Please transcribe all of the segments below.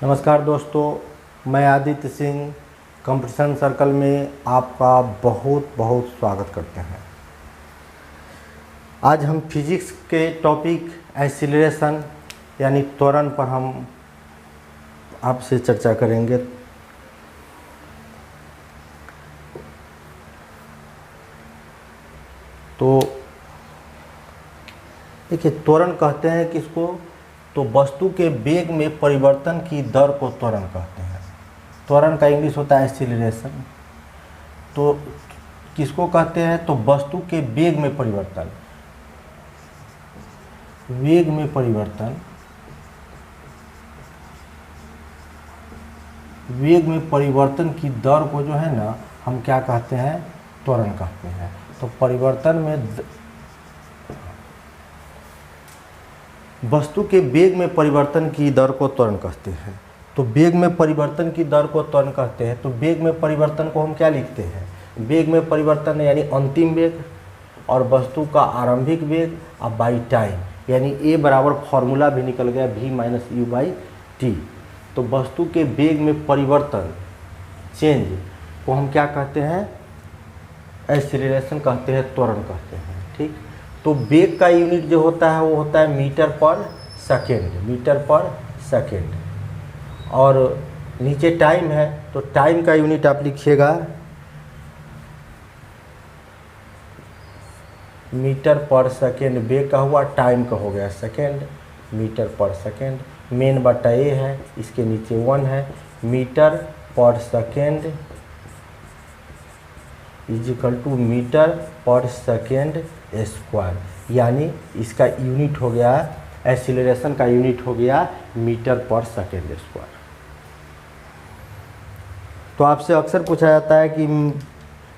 नमस्कार दोस्तों, मैं आदित्य सिंह कंपटीशन सर्कल में आपका बहुत बहुत स्वागत करते हैं। आज हम फिजिक्स के टॉपिक एक्सीलरेशन यानी त्वरण पर हम आपसे चर्चा करेंगे। तो देखिए, त्वरण कहते हैं किसको? तो वस्तु के वेग में परिवर्तन की दर को त्वरण कहते हैं। त्वरण का इंग्लिश होता है एक्सीलरेशन। तो किसको कहते हैं? तो वस्तु के वेग में परिवर्तन, वेग में परिवर्तन, वेग में परिवर्तन की दर को जो है ना हम क्या कहते हैं? त्वरण कहते हैं। तो परिवर्तन में वस्तु के वेग में परिवर्तन की दर को त्वरण कहते हैं। तो वेग में परिवर्तन की दर को त्वरण कहते हैं। तो वेग में परिवर्तन को हम क्या लिखते हैं? वेग में परिवर्तन यानी अंतिम वेग और वस्तु का आरंभिक वेग और बाई टाइम, यानी ए बराबर फॉर्मूला भी निकल गया v-u/t। तो वस्तु के वेग में परिवर्तन, चेंज को हम क्या कहते हैं? एक्सीलरेशन कहते हैं, त्वरण कहते हैं। ठीक। तो वेग का यूनिट जो होता है वो होता है मीटर पर सेकेंड, मीटर पर सेकेंड। और नीचे टाइम है तो टाइम का यूनिट आप लिखिएगा मीटर पर सेकेंड। वेग का हुआ, टाइम का हो गया सेकेंड, मीटर पर सेकेंड। मेन बटा ए है, इसके नीचे 1 है। मीटर पर सेकेंड इजिकल टू मीटर पर सेकेंड स्क्वायर, यानी इसका यूनिट हो गया, एक्सीलरेशन का यूनिट हो गया मीटर पर सेकेंड स्क्वायर। तो आपसे अक्सर पूछा जाता है कि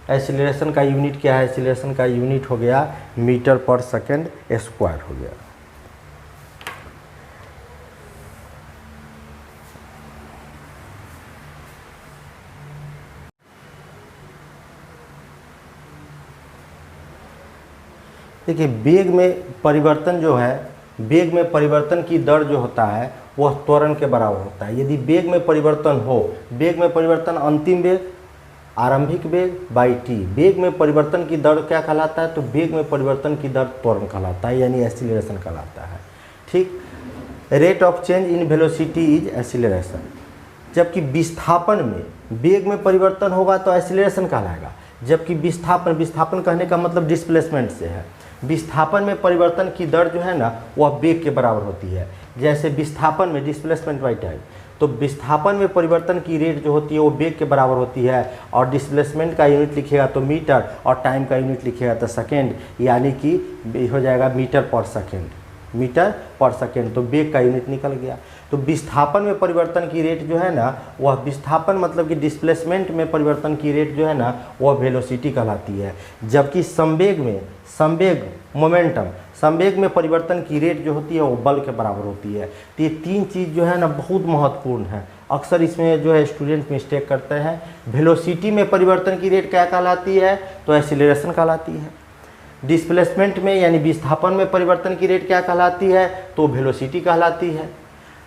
एक्सीलरेशन का यूनिट क्या है? एक्सीलरेशन का यूनिट हो गया मीटर पर सेकेंड स्क्वायर हो गया। देखिए, वेग में परिवर्तन जो है, वेग में परिवर्तन की दर जो होता है वह त्वरण के बराबर होता है। यदि वेग में परिवर्तन हो, वेग में परिवर्तन अंतिम वेग, आरंभिक वेग बाई टी, वेग में परिवर्तन की दर क्या कहलाता है? तो वेग में परिवर्तन की दर त्वरण कहलाता है, यानी एक्सीलरेशन कहलाता है। ठीक। Rate of change in velocity is acceleration. जबकि विस्थापन में वेग में परिवर्तन होगा तो एक्सीलरेशन कहलाएगा। जबकि विस्थापन कहने का मतलब डिस्प्लेसमेंट से है। विस्थापन में परिवर्तन की दर जो है ना वह वेग के बराबर होती है। जैसे विस्थापन में डिस्प्लेसमेंट बाई टाइम, तो विस्थापन में परिवर्तन की रेट जो होती है वो वेग के बराबर होती है। और डिस्प्लेसमेंट का यूनिट लिखिएगा तो मीटर, और टाइम का यूनिट लिखिएगा तो सेकेंड, यानी कि हो जाएगा मीटर पर सेकेंड, मीटर पर सेकेंड। तो वेग का यूनिट निकल गया। तो विस्थापन में परिवर्तन की रेट जो है ना, वह विस्थापन मतलब कि डिस्प्लेसमेंट में परिवर्तन की रेट जो है ना वह वेलोसिटी कहलाती है। जबकि संवेग मोमेंटम, संवेग में परिवर्तन की रेट जो होती है वो बल के बराबर होती है। तो ये तीन चीज़ जो है ना बहुत महत्वपूर्ण है। अक्सर इसमें जो है स्टूडेंट मिस्टेक करते हैं। वेलोसिटी में परिवर्तन की रेट क्या कहलाती है? तो एक्सीलरेशन कहलाती है। डिस्प्लेसमेंट में यानी विस्थापन में परिवर्तन की रेट क्या कहलाती है? तो वेलोसिटी कहलाती है।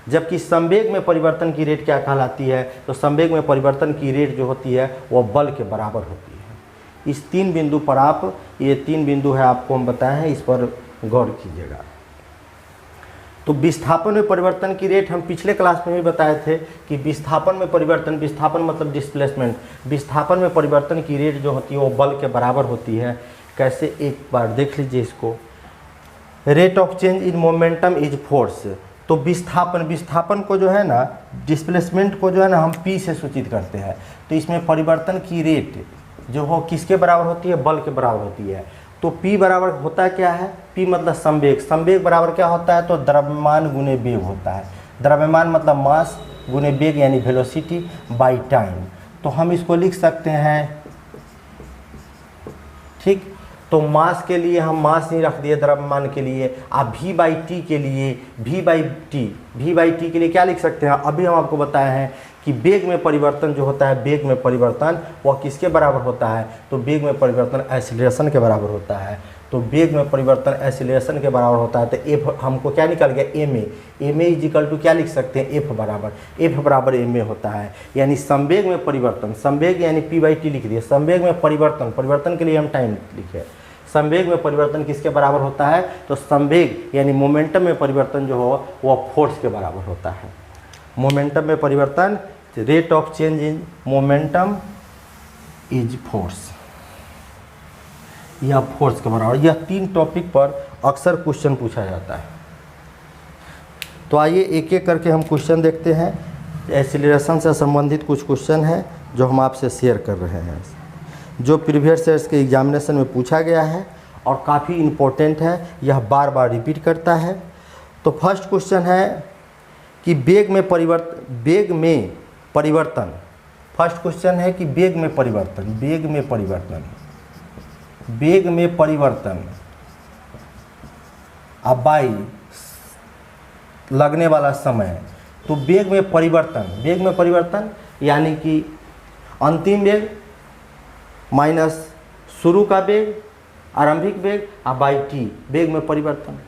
जबकि संवेग में परिवर्तन की रेट क्या कहलाती है? तो संवेग में परिवर्तन की रेट जो होती है वह बल के बराबर होती है। इस तीन बिंदु पर आप, ये तीन बिंदु है आपको हम बताए हैं, इस पर गौर कीजिएगा। तो विस्थापन में परिवर्तन की रेट हम पिछले क्लास में भी बताए थे कि विस्थापन में परिवर्तन, विस्थापन मतलब डिस्प्लेसमेंट, विस्थापन में परिवर्तन की रेट जो होती है वो बल के बराबर होती है। कैसे? एक बार देख लीजिए इसको। Rate of change in momentum is force. तो विस्थापन को जो है ना, डिस्प्लेसमेंट को जो है ना हम P से सूचित करते हैं। तो इसमें परिवर्तन की रेट जो हो किसके बराबर होती है? बल के बराबर होती है। तो P बराबर होता क्या है? P मतलब संवेग। संवेग बराबर क्या होता है? तो द्रव्यमान गुने वेग होता है। द्रव्यमान मतलब मास गुने वेग यानी वेलोसिटी बाई टाइम। तो हम इसको लिख सकते हैं। ठीक। तो मास के लिए हम मास नहीं रख दिए, द्रव्यमान के लिए आप v/t के लिए v/t के लिए क्या लिख सकते हैं? अभी हम आपको बताए हैं कि वेग में परिवर्तन जो होता है, वेग में परिवर्तन वह किसके बराबर होता है? तो वेग में परिवर्तन एक्सीलरेशन के बराबर होता है। तो वेग में परिवर्तन एक्सीलरेशन के बराबर होता है। तो एफ हमको क्या निकल गया, एम ए इजिकल टू क्या लिख सकते हैं, एफ बराबर एम ए होता है। यानी संवेग में परिवर्तन, संवेग यानी p/t लिख दिए, संवेग में परिवर्तन के लिए हम टाइम लिखे, संवेग में परिवर्तन किसके बराबर होता है, तो संवेग यानी मोमेंटम में परिवर्तन जो हो वह फोर्स के बराबर होता है। मोमेंटम में परिवर्तन, rate of change in momentum is force, यह फोर्स के बराबर। यह 3 टॉपिक पर अक्सर क्वेश्चन पूछा जाता है। तो आइए एक एक करके हम क्वेश्चन देखते हैं। एक्सीलरेशन से संबंधित कुछ क्वेश्चन हैं जो हम आपसे शेयर कर रहे हैं, जो प्रीवियस ईयर्स के एग्जामिनेशन में पूछा गया है और काफ़ी इम्पोर्टेंट है, यह बार बार रिपीट करता है। तो फर्स्ट क्वेश्चन है कि वेग में परिवर्तन, फर्स्ट क्वेश्चन है कि वेग में परिवर्तन अब बाई लगने वाला समय। तो वेग में परिवर्तन यानी कि अंतिम वेग माइनस शुरू का वेग, आरंभिक वेग और बाई टी, वेग में परिवर्तन।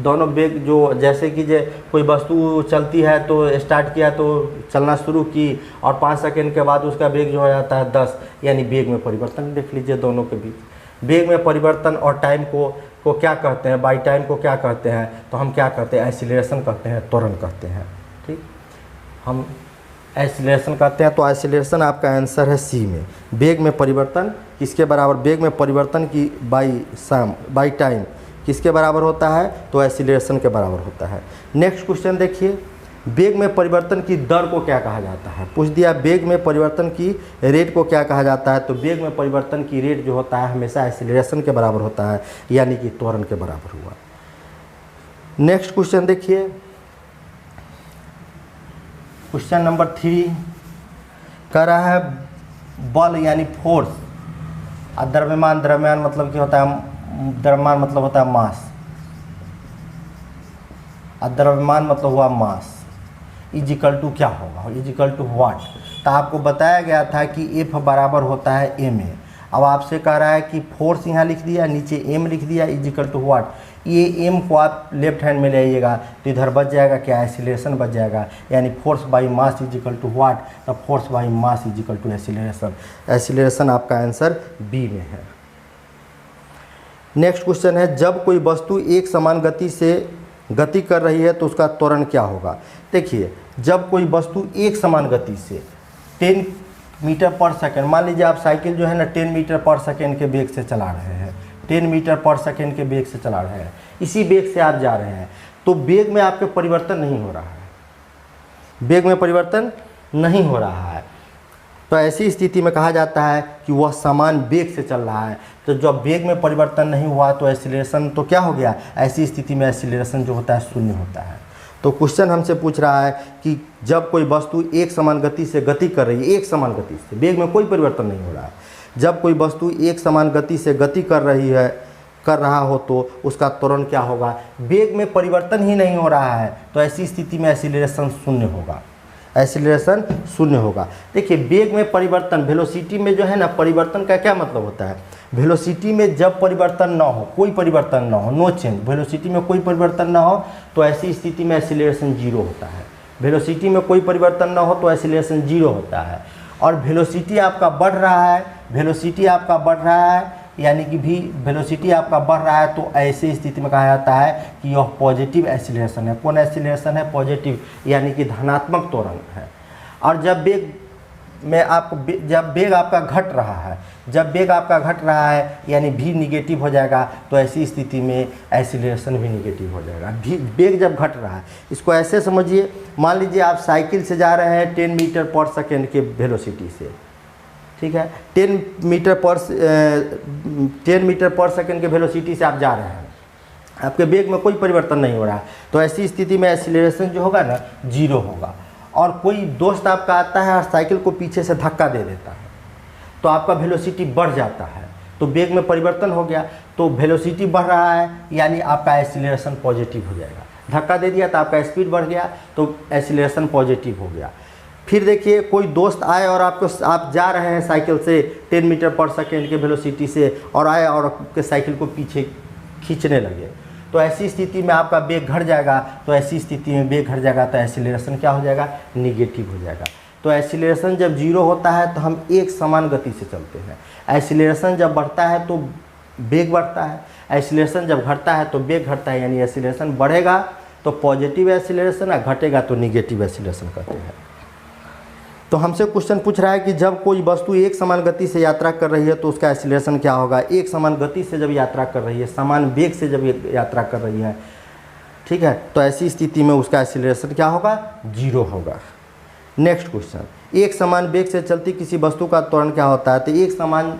दोनों वेग जो जैसे कि कोई वस्तु चलती है तो स्टार्ट किया तो चलना शुरू की और 5 सेकेंड के बाद उसका वेग जो हो जाता है 10, यानी वेग में परिवर्तन देख लीजिए दोनों के बीच। वेग में परिवर्तन और टाइम को क्या कहते हैं, बाई टाइम को क्या कहते हैं, तो हम क्या कहते हैं, एक्सीलरेशन कहते हैं, त्वरण कहते हैं। ठीक, हम एक्सीलरेशन कहते हैं। तो एक्सीलरेशन आपका आंसर है सी में। वेग में परिवर्तन किसके बराबर, वेग में परिवर्तन की बाई टाइम किसके बराबर होता है, तो एक्सीलरेशन के बराबर होता है। नेक्स्ट क्वेश्चन देखिए, वेग में परिवर्तन की दर को क्या कहा जाता है, पूछ दिया वेग में परिवर्तन की रेट को क्या कहा जाता है। तो वेग में परिवर्तन की रेट जो होता है हमेशा एक्सीलरेशन के बराबर होता है, यानी कि त्वरण के बराबर हुआ। नेक्स्ट क्वेश्चन देखिए, क्वेश्चन नंबर 3 कह रहा है बल यानी फोर्स और द्रव्यमान मतलब क्या होता है, द्रव्यमान मतलब होता है मास, और द्रव्यमान मतलब हुआ मास, इजिकल टू क्या होगा, इजिकल टू व्हाट। तो आपको बताया गया था कि एफ बराबर होता है एम ए। अब आपसे कह रहा है कि फोर्स यहाँ लिख दिया, नीचे एम लिख दिया, इजिकल टू व्हाट। ये एम को आप लेफ्ट हैंड में ले आइएगा तो इधर बच जाएगा क्या, एक्सीलरेशन बच जाएगा, यानी force by mass is equal to what. तो force by mass is equal to acceleration, acceleration आपका आंसर बी में है। नेक्स्ट क्वेश्चन है, जब कोई वस्तु एक समान गति से गति कर रही है तो उसका त्वरण क्या होगा। देखिए, जब कोई वस्तु एक समान गति से 10 मीटर पर सेकेंड, मान लीजिए आप साइकिल जो है ना 10 मीटर पर सेकेंड के वेग से चला रहे हैं, 10 मीटर पर सेकेंड के वेग से चला रहे हैं, इसी वेग से आप जा रहे हैं, तो वेग में आपके परिवर्तन नहीं हो रहा है, वेग में परिवर्तन नहीं हो रहा है। तो ऐसी स्थिति में कहा जाता है कि वह समान वेग से चल रहा है। तो जब वेग में परिवर्तन नहीं हुआ तो एक्सीलरेशन तो क्या हो गया, ऐसी स्थिति में एक्सीलरेशन जो होता है शून्य होता है। तो क्वेश्चन हमसे पूछ रहा है कि जब कोई वस्तु एक समान गति से गति कर रही है, एक समान गति से, वेग में कोई परिवर्तन नहीं हो रहा है, जब कोई वस्तु एक समान गति से गति कर रहा हो तो उसका त्वरण क्या होगा। वेग में परिवर्तन ही नहीं हो रहा है तो ऐसी स्थिति में एक्सीलरेशन शून्य होगा, एक्सीलरेशन शून्य होगा। देखिए, वेग में परिवर्तन, वेलोसिटी में जो है ना परिवर्तन का क्या मतलब होता है, वेलोसिटी में जब परिवर्तन ना हो, कोई परिवर्तन ना हो, नो चेंज, वेलोसिटी में कोई परिवर्तन ना हो तो ऐसी स्थिति में एक्सीलरेशन जीरो होता है। वेलोसिटी में कोई परिवर्तन ना हो तो एक्सीलरेशन जीरो होता है। और वेलोसिटी आपका बढ़ रहा है, वेलोसिटी आपका बढ़ रहा है, यानी कि भी वेलोसिटी आपका बढ़ रहा है, तो ऐसी स्थिति में कहा जाता है कि यह पॉजिटिव एक्सीलरेशन है। कौन एक्सीलरेशन है, पॉजिटिव, यानी कि धनात्मक त्वरण है। और जब वेग आपका घट रहा है, जब वेग आपका घट रहा है यानी भी निगेटिव हो जाएगा, तो ऐसी स्थिति में एक्सीलरेशन भी निगेटिव हो जाएगा। वेग जब घट रहा है, इसको ऐसे समझिए, मान लीजिए आप साइकिल से जा रहे हैं 10 मीटर पर सेकेंड के वेलोसिटी से, ठीक है, 10 मीटर पर सेकेंड के वेलोसिटी से आप जा रहे हैं, आपके वेग में कोई परिवर्तन नहीं हो रहा है, तो ऐसी स्थिति में एक्सीलरेशन जो होगा ना जीरो होगा। और कोई दोस्त आपका आता है और साइकिल को पीछे से धक्का दे देता है तो आपका वेलोसिटी बढ़ जाता है, तो वेग में परिवर्तन हो गया, तो वेलोसिटी बढ़ रहा है यानी आपका एक्सीलरेशन पॉजिटिव हो जाएगा। धक्का दे दिया तो आपका स्पीड बढ़ गया तो एक्सीलरेशन पॉजिटिव हो गया। फिर देखिए कोई दोस्त आए और आप जा रहे हैं साइकिल से 10 मीटर पर सेकेंड के वेलोसिटी से, और आए और आपके साइकिल को पीछे खींचने लगे, तो ऐसी स्थिति में आपका वेग घट जाएगा। तो ऐसी स्थिति में वेग घट जाएगा तो एक्सीलरेशन क्या हो जाएगा, निगेटिव हो जाएगा। तो एक्सीलरेशन जब जीरो होता है तो हम एक समान गति से चलते हैं। एक्सीलरेशन जब बढ़ता है तो वेग बढ़ता है, एक्सीलरेशन जब घटता है तो वेग घटता है। यानी एक्सीलरेशन बढ़ेगा तो पॉजिटिव एक्सीलरेशन, और घटेगा तो निगेटिव एक्सीलरेशन कहते हैं। तो हमसे क्वेश्चन पूछ रहा है कि जब कोई वस्तु एक समान गति से यात्रा कर रही है तो उसका एक्सीलरेशन क्या होगा। एक समान गति से जब यात्रा कर रही है, समान वेग से जब यात्रा कर रही है, ठीक है, तो ऐसी स्थिति में उसका एक्सीलरेशन क्या होगा, जीरो होगा। नेक्स्ट क्वेश्चन, एक समान वेग से चलती किसी वस्तु का त्वरण क्या होता है। तो एक समान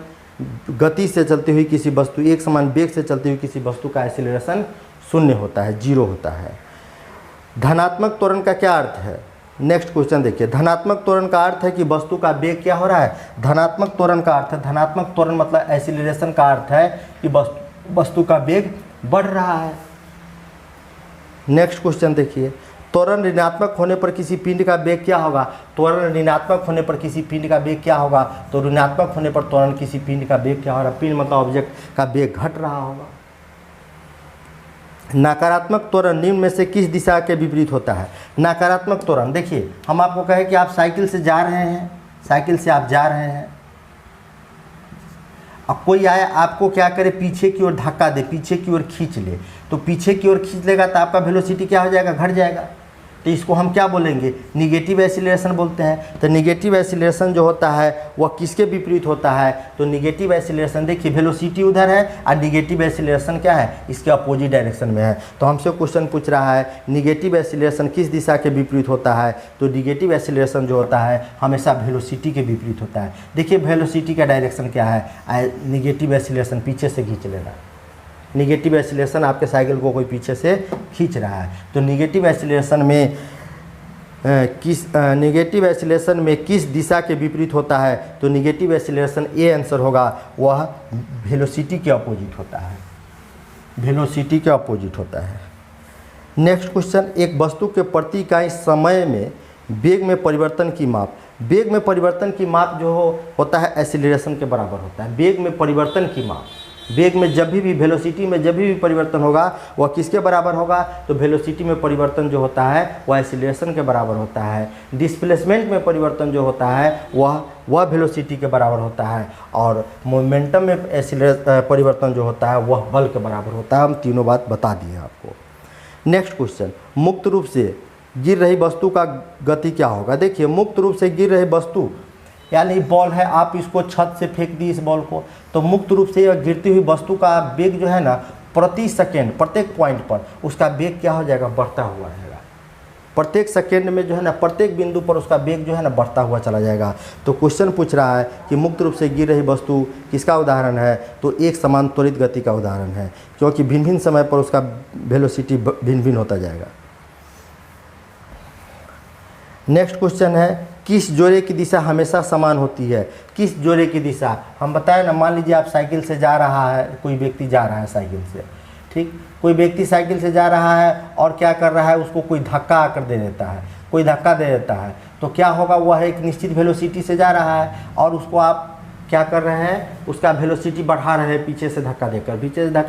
गति से चलती हुई किसी वस्तु, एक समान वेग से चलती हुई किसी वस्तु का एक्सीलरेशन शून्य होता है, जीरो होता है। धनात्मक त्वरण का क्या अर्थ है। नेक्स्ट क्वेश्चन देखिए, धनात्मक त्वरण का अर्थ है कि वस्तु का वेग क्या हो रहा है। धनात्मक त्वरण का अर्थ है, धनात्मक त्वरण मतलब एक्सीलरेशन का अर्थ है कि वस्तु का वेग बढ़ रहा है। नेक्स्ट क्वेश्चन देखिए, त्वरण ऋणात्मक होने पर किसी पिंड का वेग क्या होगा। त्वरण ऋणात्मक होने पर किसी पिंड का वेग क्या होगा। तो ऋणात्मक होने पर त्वरण किसी पिंड का वेग क्या हो रहा है, पिंड मतलब ऑब्जेक्ट का वेग घट रहा होगा। नकारात्मक त्वरण निम्न में से किस दिशा के विपरीत होता है। नकारात्मक त्वरण, देखिए हम आपको कहें कि आप साइकिल से जा रहे हैं, साइकिल से आप जा रहे हैं, अब कोई आए आपको क्या करे, पीछे की ओर धक्का दे, पीछे की ओर खींच ले, तो पीछे की ओर खींच लेगा तो आपका वेलोसिटी क्या हो जाएगा, घट जाएगा। तो इसको हम क्या बोलेंगे, निगेटिव एक्सीलरेशन बोलते हैं। तो निगेटिव एक्सीलरेशन जो होता है वह किसके विपरीत होता है। तो निगेटिव एक्सीलरेशन, देखिए वेलोसिटी उधर है और निगेटिव एक्सीलरेशन क्या है, इसके अपोजिट डायरेक्शन में है। तो हमसे क्वेश्चन पूछ रहा है निगेटिव एक्सीलरेशन किस दिशा के विपरीत होता है। तो निगेटिव एक्सीलरेशन जो होता है हमेशा वेलोसिटी के विपरीत होता है। देखिए वेलोसिटी का डायरेक्शन क्या है, निगेटिव एक्सीलरेशन पीछे से खींच लेना। निगेटिव एक्सीलरेशन आपके साइकिल को कोई पीछे से खींच रहा है, तो निगेटिव एक्सीलरेशन में किस दिशा के विपरीत होता है। तो निगेटिव एक्सीलरेशन ए आंसर होगा, वह वेलोसिटी के अपोजिट होता है, वेलोसिटी के अपोजिट होता है। नेक्स्ट क्वेश्चन, एक वस्तु के प्रति इकाई समय में वेग में परिवर्तन की माप। वेग में परिवर्तन की माप जो होता है एक्सीलरेशन के बराबर होता है। वेग में परिवर्तन की माप, वेग में जब भी वेलोसिटी में जब भी परिवर्तन होगा वह किसके बराबर होगा। तो वेलोसिटी में परिवर्तन जो होता है वह एक्सीलरेशन के बराबर होता है। डिस्प्लेसमेंट में परिवर्तन जो होता है वह वेलोसिटी के बराबर होता है, और मोमेंटम में परिवर्तन जो होता है वह बल के बराबर होता है। हम तीनों बात बता दिए आपको। नेक्स्ट क्वेश्चन, मुक्त रूप से गिर रही वस्तु का गति क्या होगा। देखिए मुक्त रूप से गिर रही वस्तु यानी बॉल है, आप इसको छत से फेंक दी इस बॉल को, तो मुक्त रूप से यह गिरती हुई वस्तु का वेग जो है ना, प्रति सेकेंड प्रत्येक पॉइंट पर उसका वेग क्या हो जाएगा, बढ़ता हुआ रहेगा। प्रत्येक सेकेंड में जो है ना, प्रत्येक बिंदु पर उसका वेग जो है ना बढ़ता हुआ चला जाएगा। तो क्वेश्चन पूछ रहा है कि मुक्त रूप से गिर रही वस्तु किसका उदाहरण है। तो एक समान त्वरित गति का उदाहरण है, क्योंकि भिन्न भिन्न समय पर उसका वेलोसिटी भिन्न भिन्न होता जाएगा। नेक्स्ट क्वेश्चन है, किस जोड़े की दिशा हमेशा समान होती है। किस जोड़े की दिशा, हम बताएं ना, मान लीजिए आप साइकिल से जा रहा है, कोई व्यक्ति जा रहा है साइकिल से, ठीक, कोई व्यक्ति साइकिल से जा रहा है और क्या कर रहा है, उसको कोई धक्का आकर दे देता है, कोई धक्का दे देता है, तो क्या होगा, वह एक निश्चित वेलोसिटी से जा रहा है और उसको आप क्या कर रहे हैं, उसका वेलोसिटी बढ़ा रहे हैं, पीछे से धक्का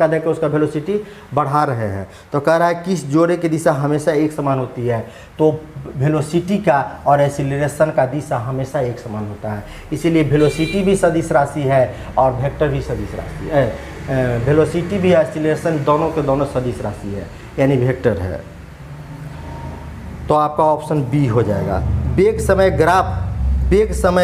देकर उसका वेलोसिटी बढ़ा रहे हैं। तो कह रहा है किस जोड़े की दिशा हमेशा एक समान होती है। तो वेलोसिटी का और एक्सीलरेशन का दिशा हमेशा एक समान होता है, इसीलिए वेलोसिटी भी सदिश राशि है और वेक्टर भी सदिश राशि है। वेलोसिटी भी एक्सीलरेशन दोनों के दोनों सदिश राशि है, यानी वेक्टर है। तो आपका ऑप्शन बी हो जाएगा। वेग समय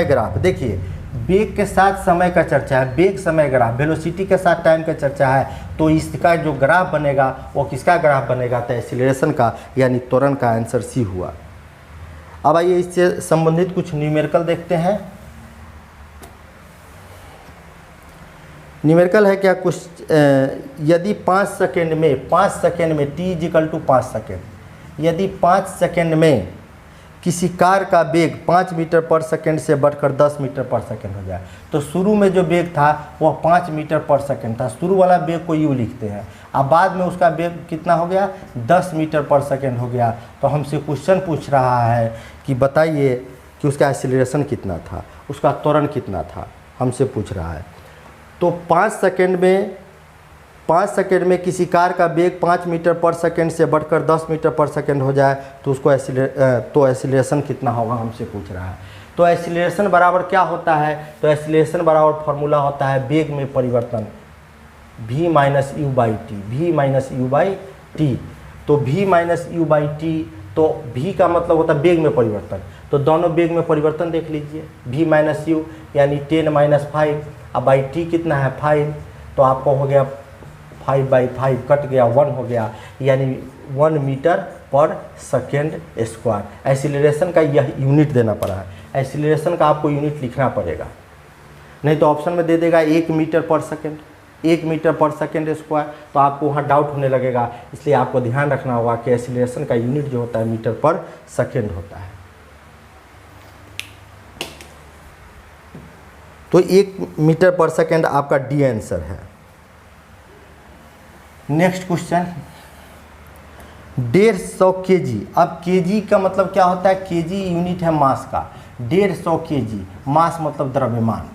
ग्राफ, देखिए वेग के साथ समय का चर्चा है, वेग समय ग्राफ, वेलोसिटी के साथ टाइम का चर्चा है, तो इसका जो ग्राफ बनेगा वो किसका ग्राफ बनेगा, तो एक्सीलरेशन का, यानी त्वरण का। आंसर सी हुआ। अब आइए इससे संबंधित कुछ न्यूमेरिकल देखते हैं। न्यूमेरिकल है क्या कुछ, यदि 5 सेकेंड में t = 5 सेकेंड, यदि 5 सेकेंड में किसी कार का वेग 5 मीटर पर सेकेंड से बढ़कर 10 मीटर पर सेकेंड हो जाए, तो शुरू में जो वेग था वह 5 मीटर पर सेकेंड था, शुरू वाला वेग को यू लिखते हैं। अब बाद में उसका वेग कितना हो गया, 10 मीटर पर सेकेंड हो गया। तो हमसे क्वेश्चन पूछ रहा है कि बताइए कि उसका एक्सीलरेशन कितना था, उसका त्वरण कितना था, हमसे पूछ रहा है। तो 5 सेकेंड में किसी कार का वेग 5 मीटर पर सेकेंड से बढ़कर 10 मीटर पर सेकेंड हो जाए तो उसको एक्सीलरेशन कितना होगा, हमसे पूछ रहा है। तो एक्सीलरेशन बराबर क्या होता है, तो एक्सीलरेशन बराबर फार्मूला होता है वेग में परिवर्तन v minus you by T, v minus you by T. तो v minus you by T, तो v का मतलब होता है वेग में परिवर्तन, तो दोनों वेग में परिवर्तन देख लीजिए, v माइनस यू यानी 10 माइनस 5, अब बाई टी कितना है 5, तो आपको हो गया 5/5 कट गया 1 हो गया, यानी 1 मीटर पर सेकेंड स्क्वायर। एक्सीलरेशन का यह यूनिट देना पड़ा है, एक्सीलरेशन का आपको यूनिट लिखना पड़ेगा, नहीं तो ऑप्शन में दे देगा 1 मीटर पर सेकेंड, 1 मीटर पर सेकेंड स्क्वायर, तो आपको वहाँ डाउट होने लगेगा। इसलिए आपको ध्यान रखना होगा कि एक्सीलरेशन का यूनिट जो होता है मीटर पर सेकेंड होता है। तो 1 मीटर पर सेकेंड आपका डी आंसर है। Next question 150 kg। अब kg का मतलब क्या होता है, kg यूनिट है मास का, 150 kg मास मतलब द्रव्यमान।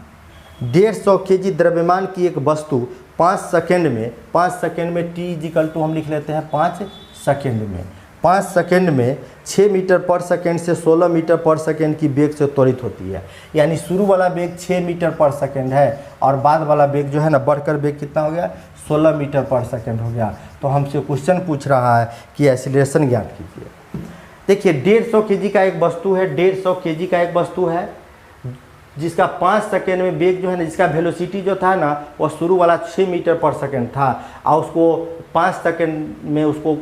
150 kg द्रव्यमान की एक वस्तु 5 सेकेंड में t इक्वल टू हम लिख लेते हैं 5 सेकेंड में, 5 सेकेंड में 6 मीटर पर सेकेंड से 16 मीटर पर सेकेंड की वेग से त्वरित होती है। यानी शुरू वाला वेग 6 मीटर पर सेकेंड है और बाद वाला वेग जो है ना बढ़कर वेग कितना हो गया 16 मीटर पर सेकेंड हो गया। तो हमसे क्वेश्चन पूछ रहा है कि एक्सीलरेशन ज्ञात कीजिए। देखिए 150 kg का एक वस्तु है, 150 kg का एक वस्तु है जिसका 5 सेकेंड में वेग जो है ना, जिसका वेलोसिटी जो था ना वो शुरू वाला 6 मीटर पर सेकेंड था और उसको 5 सेकेंड में उसको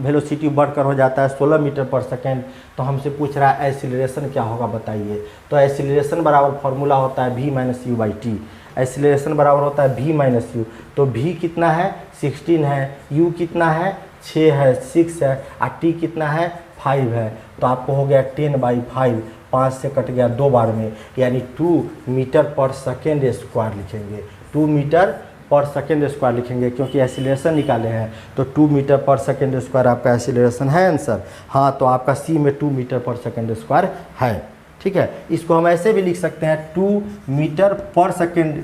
वेलोसिटी बढ़कर हो जाता है 16 मीटर पर सेकेंड। तो हमसे पूछ रहा है एक्सीलरेशन क्या होगा बताइए। तो एक्सीलरेशन बराबर फार्मूला होता है v minus you by T. Acceleration बराबर होता है v माइनस यू, तो v कितना है 16 है, u कितना है 6 है, 6 है और t कितना है 5 है। तो आपको हो गया 10/5, 5 से कट गया 2 बार में, यानी 2 मीटर पर सेकेंड स्क्वायर लिखेंगे, 2 मीटर पर सेकेंड स्क्वायर लिखेंगे क्योंकि एक्सीलरेशन निकाले हैं। तो 2 मीटर पर सेकेंड स्क्वायर आपका एक्सीलरेशन है आंसर। हाँ, तो आपका सी में 2 मीटर पर सेकेंड स्क्वायर है। ठीक है, इसको हम ऐसे भी लिख सकते हैं 2 मीटर पर सेकेंड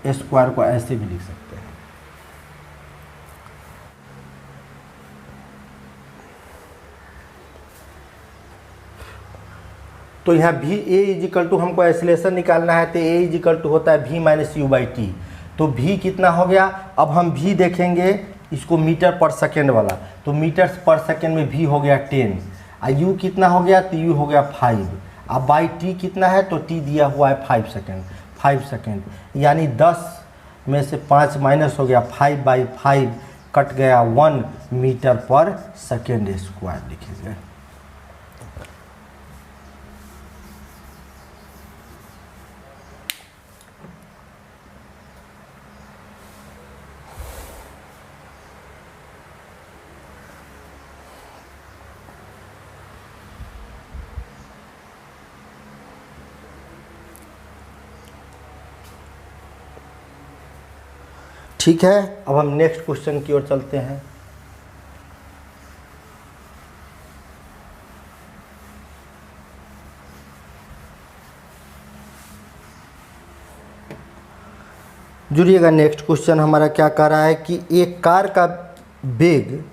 स्क्वायर को ऐसे भी लिख सकते हैं। तो यहाँ भी ए इजिकल टू हमको एक्सीलरेशन निकालना है, तो ए इजिकल टू होता है v minus you by T. तो v कितना हो गया, अब हम v देखेंगे इसको मीटर पर सेकेंड वाला, तो मीटर पर सेकेंड में v हो गया 10 और u कितना हो गया, तो u हो गया 5। अब बाई t कितना है, तो t दिया हुआ है 5 सेकेंड, यानी 10 में से 5 माइनस हो गया 5/5 कट गया 1 मीटर पर सेकेंड स्क्वायर लिखेंगे। ठीक है, अब हम नेक्स्ट क्वेश्चन की ओर चलते हैं। जुड़िएगा, नेक्स्ट क्वेश्चन हमारा क्या कह रहा है कि एक कार का वेग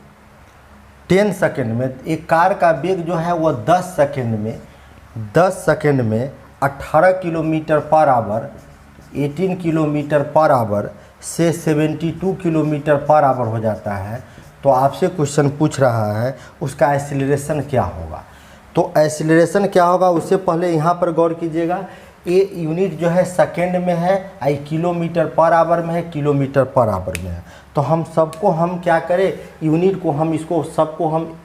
10 सेकेंड में, एक कार का वेग जो है वो 10 सेकेंड में 18 kilometre per hour, 18 kilometre per hour से 72 किलोमीटर पर आवर हो जाता है। तो आपसे क्वेश्चन पूछ रहा है उसका एक्सीलरेशन क्या होगा। तो एक्सीलरेशन क्या होगा उससे पहले यहाँ पर गौर कीजिएगा, ए यूनिट जो है सेकेंड में है, आई किलोमीटर पर आवर में है, किलोमीटर पर आवर में है। तो हम सबको हम क्या करें, यूनिट को हम इसको सबको हम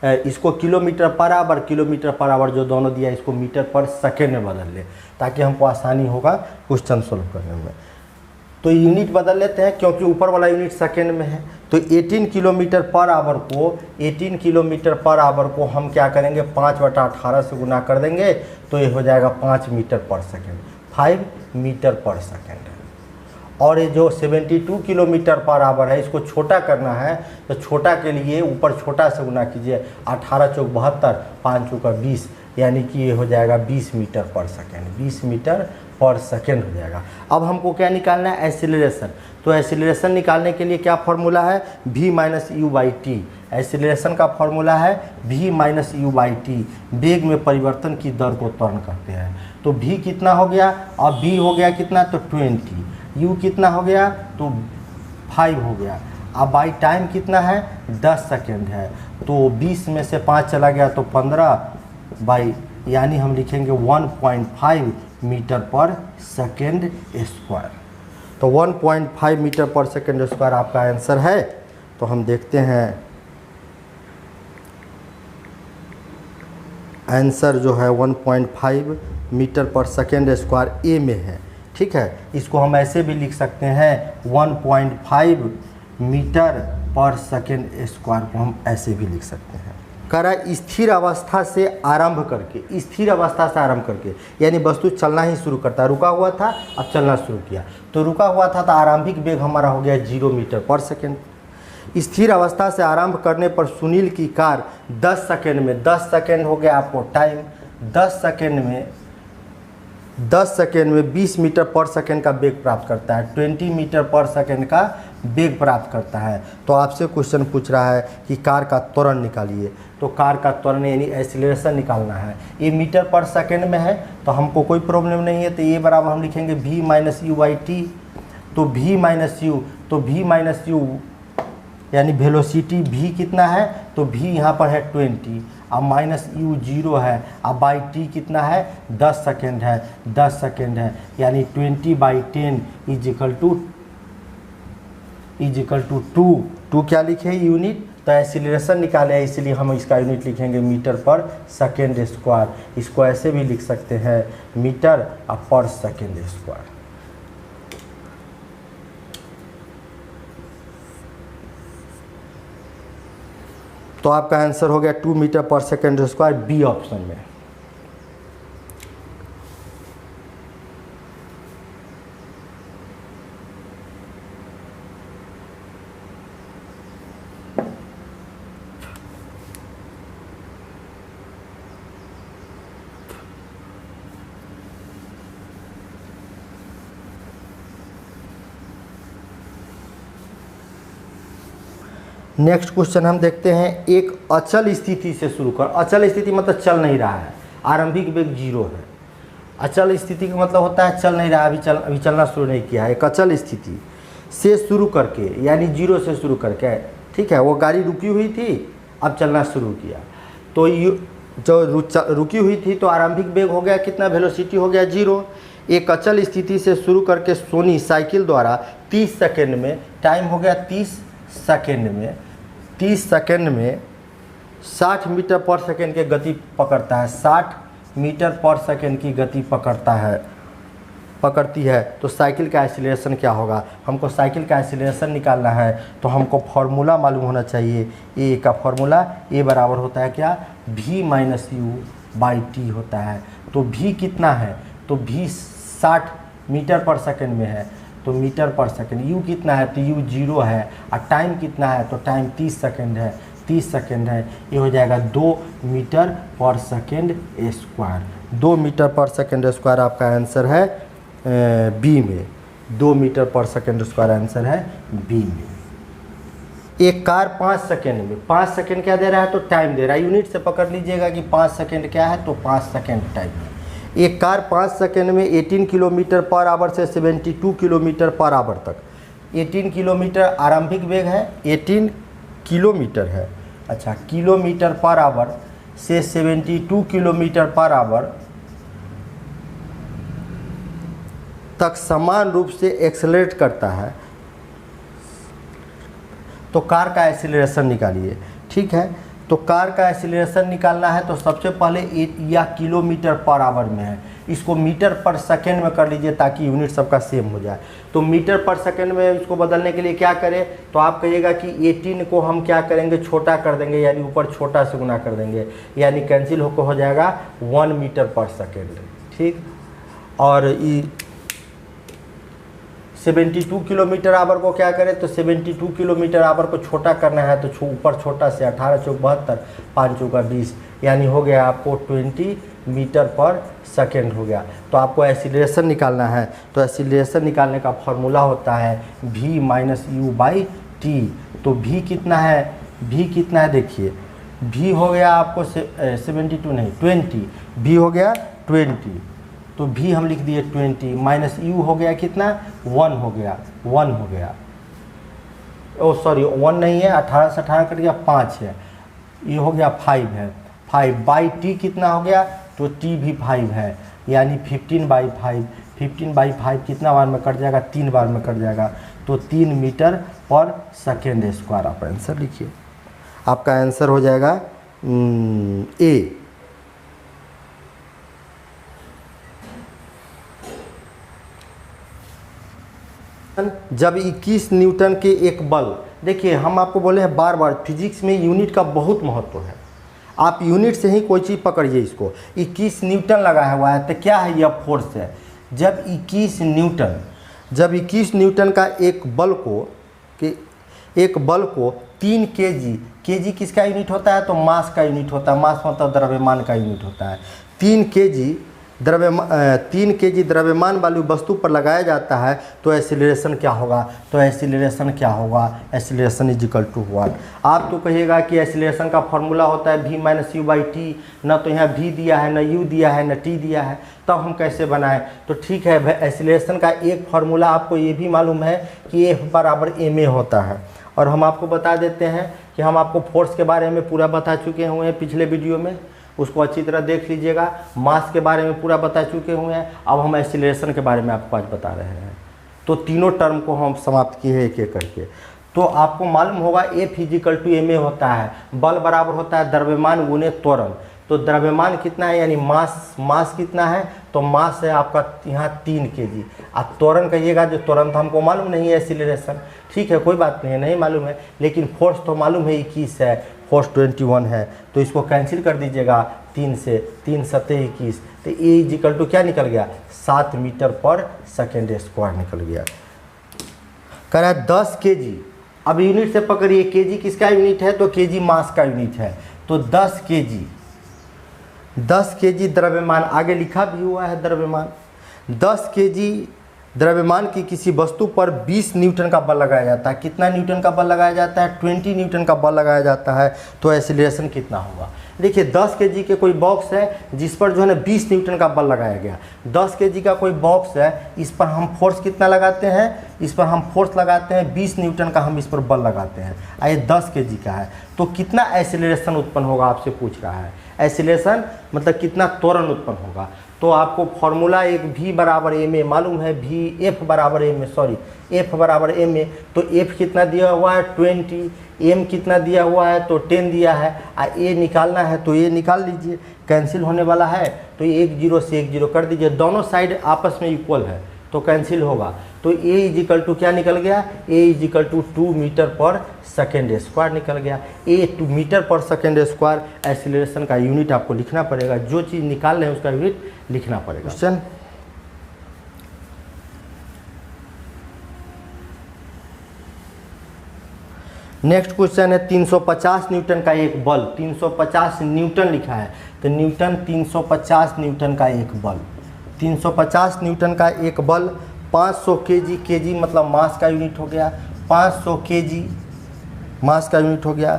इसको किलोमीटर पर आवर जो दोनों दिया इसको मीटर पर सेकेंड में बदल ले ताकि हमको आसानी होगा क्वेश्चन सोल्व करने में। तो यूनिट बदल लेते हैं क्योंकि ऊपर वाला यूनिट सेकेंड में है। तो 18 किलोमीटर पर आवर को हम क्या करेंगे 5/18 से गुना कर देंगे, तो ये हो जाएगा 5 मीटर पर सेकेंड, 5 मीटर पर सेकेंड। और ये जो 72 किलोमीटर पर आवर है इसको छोटा करना है, तो छोटा के लिए ऊपर छोटा से गुना कीजिए, 18 चौक 72, 5 चौका 20, यानी कि ये हो जाएगा 20 मीटर पर सेकेंड, 20 मीटर पर सेकेंड हो जाएगा। अब हमको क्या निकालना है, एसिलरेशन। तो एसिलरेशन निकालने के लिए क्या फॉर्मूला है, v minus you by T. Acceleration का फॉर्मूला है v minus you by T. वेग में परिवर्तन की दर को त्वरण कहते हैं। तो v कितना हो गया, अब v हो गया कितना, तो 20, u कितना हो गया, तो 5 हो गया। अब बाई टाइम कितना है, 10 सेकेंड है। तो 20 में से 5 चला गया तो 15 बाई, यानी हम लिखेंगे 1.5 मीटर पर सेकेंड स्क्वायर। तो 1.5 मीटर पर सेकेंड स्क्वायर आपका आंसर है। तो हम देखते हैं आंसर जो है 1.5 मीटर पर सेकेंड स्क्वायर ए में है। ठीक है, इसको हम ऐसे भी लिख सकते हैं 1.5 मीटर पर सेकेंड स्क्वायर को हम ऐसे भी लिख सकते हैं। करा स्थिर अवस्था से आरंभ करके, स्थिर अवस्था से आरंभ करके यानी वस्तु चलना ही शुरू करता है। रुका हुआ था, अब चलना शुरू किया। तो रुका हुआ था तो आरंभिक वेग हमारा हो गया 0 मीटर पर सेकेंड। स्थिर अवस्था से आरंभ करने पर सुनील की कार 10 सेकेंड में, 10 सेकेंड हो गया आपको टाइम, 10 सेकेंड में 20 मीटर पर सेकेंड का वेग प्राप्त करता है, 20 मीटर पर सेकेंड का वेग प्राप्त करता है। तो आपसे क्वेश्चन पूछ रहा है कि कार का त्वरण निकालिए। तो कार का त्वरण यानी एक्सीलरेशन निकालना है। ये मीटर पर सेकेंड में है तो हमको कोई प्रॉब्लम नहीं है। तो ये बराबर हम लिखेंगे v minus you by T. तो v माइनस यू यानी वेलोसिटी v कितना है, तो v यहाँ पर है 20, अब माइनस यू 0 है, अब बाई टी कितना है, 10 सेकेंड है, 10 सेकेंड है, यानी 20/10 इज इक्वल टू 2 क्या लिखे यूनिट। तो एक्सीलरेशन निकाले हैं, इसलिए हम इसका यूनिट लिखेंगे मीटर पर सेकेंड स्क्वायर। इसको ऐसे भी लिख सकते हैं मीटर पर सेकेंड स्क्वायर। तो आपका आंसर हो गया 2 मीटर पर सेकेंड स्क्वायर, बी ऑप्शन में। नेक्स्ट क्वेश्चन हम देखते हैं, एक अचल स्थिति से शुरू कर। अचल स्थिति मतलब चल नहीं रहा है, आरंभिक वेग 0 है। अचल स्थिति का मतलब होता है चल नहीं रहा, अभी चलना शुरू नहीं किया है। एक अचल स्थिति से शुरू करके यानी 0 से शुरू करके, ठीक है, वो गाड़ी रुकी हुई थी, अब चलना शुरू किया। तो जो रुकी हुई थी तो आरंभिक वेग हो गया कितना, वेलोसिटी हो गया 0। एक अचल स्थिति से शुरू करके सोनी साइकिल द्वारा 30 सेकेंड में, टाइम हो गया 30 सेकेंड में, 30 सेकेंड में 60 मीटर पर सेकेंड की गति पकड़ता है, 60 मीटर पर सेकेंड की गति पकड़ती है। तो साइकिल का एक्सीलरेशन क्या होगा, हमको साइकिल का एक्सीलरेशन निकालना है। तो हमको फार्मूला मालूम होना चाहिए। ए का फार्मूला, ए बराबर होता है क्या, v minus you by T होता है। तो v कितना है, तो v 60 मीटर पर सेकेंड में है, तो मीटर पर सेकेंड। u कितना है, तो u 0 है। और टाइम कितना है, तो टाइम 30 सेकेंड है, 30 सेकेंड है। ये हो जाएगा 2 मीटर पर सेकेंड स्क्वायर। 2 मीटर पर सेकेंड स्क्वायर आपका आंसर है बी में। 2 मीटर पर सेकेंड स्क्वायर आंसर है बी में। एक कार 5 सेकेंड में, 5 सेकेंड क्या दे रहा है, तो टाइम दे रहा है। यूनिट से पकड़ लीजिएगा कि 5 सेकेंड क्या है, तो 5 सेकेंड टाइम है। एक कार 5 सेकेंड में 18 किलोमीटर पर आवर से 72 किलोमीटर पर आवर तक, 18 किलोमीटर आरंभिक वेग है, 18 किलोमीटर है, अच्छा, किलोमीटर पर आवर से 72 किलोमीटर पर आवर तक समान रूप से एक्सेलरेट करता है। तो कार का एक्सीलरेशन निकालिए। ठीक है, तो कार का एक्सीलरेशन निकालना है तो सबसे पहले यह किलोमीटर पर आवर में है, इसको मीटर पर सेकेंड में कर लीजिए ताकि यूनिट सबका सेम हो जाए। तो मीटर पर सेकेंड में इसको बदलने के लिए क्या करें, तो आप कहिएगा कि 18 को हम क्या करेंगे, छोटा कर देंगे, यानी ऊपर छोटा से गुना कर देंगे, यानी कैंसिल होकर हो जाएगा 1 मीटर पर सेकेंड। ठीक, और 72 किलोमीटर आवर को क्या करें, तो 72 किलोमीटर आवर को छोटा करना है तो ऊपर छोटा से 18 चौक 72, 5 चौका 20, यानी हो गया आपको 20 मीटर पर सेकेंड हो गया। तो आपको एक्सीलरेशन निकालना है, तो एक्सीलरेशन निकालने का फॉर्मूला होता है v minus you by T. तो v कितना है, v कितना है देखिए, v हो गया आपको 72 नहीं 20, v हो गया 20, तो v हम लिख दिए 20 माइनस u हो गया कितना 1 हो गया, 1 हो गया, ओ सॉरी 1 नहीं है, 18 से 18 कट गया 5 है, ये हो गया 5 है, 5 बाई टी कितना हो गया, तो t भी 5 है, यानी 15/5, 15/5 कितना बार में कट जाएगा, 3 बार में कट जाएगा, तो 3 मीटर पर सेकेंड स्क्वायर आप आंसर लिखिए। आपका आंसर हो जाएगा ए। जब 21 न्यूटन के एक बल, देखिए हम आपको बोले हैं बार बार फिजिक्स में यूनिट का बहुत महत्व है, आप यूनिट से ही कोई चीज़ पकड़िए। इसको 21 न्यूटन लगाया हुआ है तो क्या है, यह फोर्स है। जब 21 न्यूटन का एक बल को 3 केजी किसका यूनिट होता है, तो मास का यूनिट होता है, मास मतलब द्रव्यमान का यूनिट होता है। 3 केजी द्रव्यमान वाली वस्तु पर लगाया जाता है तो एक्सीलरेशन क्या होगा, तो acceleration acceleration is equal to 1। आप तो कहिएगा कि एक्सीलरेशन का फॉर्मूला होता है v minus you by T, न तो यहाँ v दिया है, न u दिया है, न t दिया है, तब हम कैसे बनाएं। तो ठीक है, एक्सीलरेशन का एक फार्मूला आपको ये भी मालूम है कि F बराबर ma होता है। और हम आपको बता देते हैं कि हम आपको फोर्स के बारे में पूरा बता चुके हुए हैं पिछले वीडियो में, उसको अच्छी तरह देख लीजिएगा। मास के बारे में पूरा बता चुके हुए हैं, अब हम एक्सीलरेशन के बारे में आपको आज बता रहे हैं। तो तीनों टर्म को हम समाप्त किए हैं एक एक करके। तो आपको मालूम होगा F इजिकल टू ma होता है, बल बराबर होता है द्रव्यमान गुने त्वरण। तो द्रव्यमान कितना है, यानी मास कितना है, तो मास है आपका यहाँ 3 केजी। आप त्वरण कहिएगा, जो त्वरण तो हमको मालूम नहीं है, एक्सीलरेशन ठीक है कोई बात नहीं मालूम है, लेकिन फोर्स तो मालूम है 21 है, फोर्स 21 है, तो इसको कैंसिल कर दीजिएगा 3 से, 3 सतह 21, तो ए इजिकल टू क्या निकल गया, 7 मीटर पर सेकेंड स्क्वायर निकल गया। कह रहा है 10 केजी, अब यूनिट से पकड़िए, केजी किसका यूनिट है, तो केजी मास का यूनिट है। तो 10 केजी द्रव्यमान, आगे लिखा भी हुआ है द्रव्यमान, 10 केजी द्रव्यमान की किसी वस्तु पर 20 न्यूटन का बल लगाया जाता है। कितना न्यूटन का बल लगाया जाता है, 20 न्यूटन का बल लगाया जाता है। तो एक्सीलरेशन कितना होगा, देखिए 10 केजी के कोई बॉक्स है जिस पर जो है ना 20 न्यूटन का बल लगाया गया। 10 केजी का कोई बॉक्स है, इस पर हम फोर्स कितना लगाते हैं, इस पर हम फोर्स लगाते हैं 20 न्यूटन का हम इस पर बल लगाते हैं, ये 10 केजी का है। तो कितना एक्सीलरेशन उत्पन्न होगा आपसे पूछ रहा है, एक्सीलरेशन मतलब कितना त्वरण उत्पन्न होगा। तो आपको फॉर्मूला एक v बराबर ma मालूम है, F बराबर ma, तो F कितना दिया हुआ है 20, m कितना दिया हुआ है तो 10 दिया है, a निकालना है तो a निकाल लीजिए, कैंसिल होने वाला है तो 1 0 से 1 0 कर दीजिए, दोनों साइड आपस में इक्वल है तो कैंसिल होगा। तो a इजिकल टू क्या निकल गया, a इजिकल टू 2 मीटर पर सेकेंड स्क्वायर निकल गया। a 2 मीटर पर सेकेंड स्क्वायर एक्सीलरेशन का यूनिट आपको लिखना पड़ेगा, जो चीज़ निकाल रहे हैं उसका यूनिट लिखना पड़ेगा। क्वेश्चन नेक्स्ट क्वेश्चन है 350 न्यूटन का एक बल, 350 न्यूटन लिखा है तो न्यूटन 350 न्यूटन का एक बल, 350 न्यूटन का एक बल 500 केजी मतलब मास का यूनिट हो गया, 500 केजी मास का यूनिट हो गया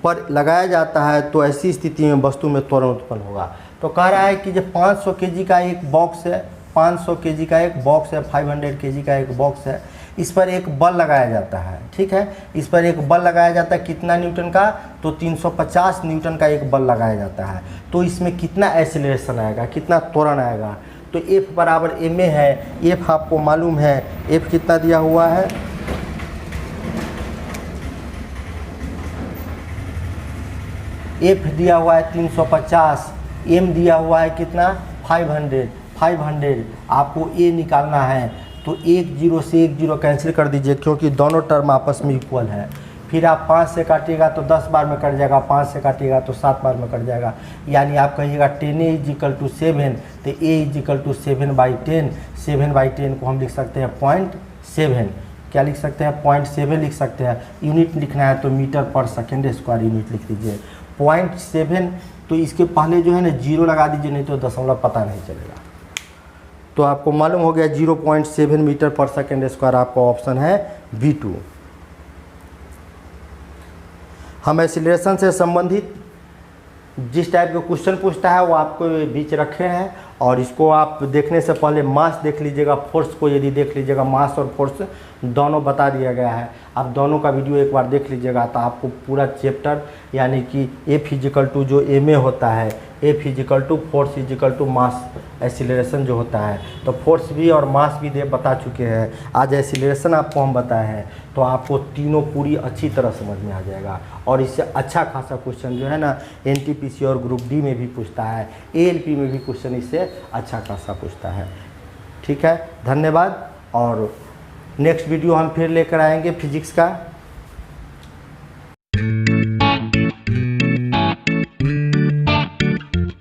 पर लगाया जाता है तो ऐसी स्थिति में वस्तु में त्वरण उत्पन्न होगा। तो कह रहा है कि जब 500 केजी का एक बॉक्स है, 500 केजी का एक बॉक्स है, 500 केजी का एक बॉक्स है, इस पर एक बल लगाया जाता है, ठीक है, इस पर एक बल लगाया जाता है कितना न्यूटन का, तो 350 न्यूटन का एक बल लगाया जाता है। तो इसमें कितना एक्सीलरेशन आएगा, कितना त्वरण आएगा, तो F बराबर ma है, F आपको मालूम है, F कितना दिया हुआ है, F दिया हुआ है 350, m दिया हुआ है कितना 500, आपको a निकालना है तो 1 0 से 1 0 कैंसिल कर दीजिए क्योंकि दोनों टर्म आपस में इक्वल है। फिर आप 5 से काटिएगा तो 10 बार में कट जाएगा, 5 से काटिएगा तो 7 बार में कट जाएगा, यानी आप कहिएगा 10a इजिकल टू 7, तो a इजिकल टू 7/10, 7/10 को हम लिख सकते हैं 0.7 क्या लिख सकते हैं 0.7 लिख सकते हैं। यूनिट लिखना है तो मीटर पर सेकेंड स्क्वायर यूनिट लिख दीजिए। 0.7 तो इसके पहले जो है ना 0 लगा दीजिए, नहीं तो दशमलव पता नहीं चलेगा। तो आपको मालूम हो गया 0.7 मीटर पर सेकेंड स्क्वायर आपका ऑप्शन है B2। हम एक्सीलरेशन से संबंधित जिस टाइप के क्वेश्चन पूछता है वो आपको बीच रखे हैं, और इसको आप देखने से पहले मास देख लीजिएगा, फोर्स को यदि देख लीजिएगा, मास और फोर्स दोनों बता दिया गया है। आप दोनों का वीडियो एक बार देख लीजिएगा तो आपको पूरा चैप्टर यानी कि F = जो ma होता है, F = फोर्स = मास एक्सीलरेशन जो होता है, तो फोर्स भी और मास भी बता चुके हैं। आज एक्सीलरेशन आपको हम बताए हैं, तो आपको तीनों पूरी अच्छी तरह समझ में आ जाएगा। और इससे अच्छा खासा क्वेश्चन जो है ना NTPC और ग्रुप डी में भी पूछता है, ALP में भी क्वेश्चन इससे अच्छा खासा पूछता है। ठीक है, धन्यवाद। और नेक्स्ट वीडियो हम फिर लेकर आएंगे फिजिक्स का।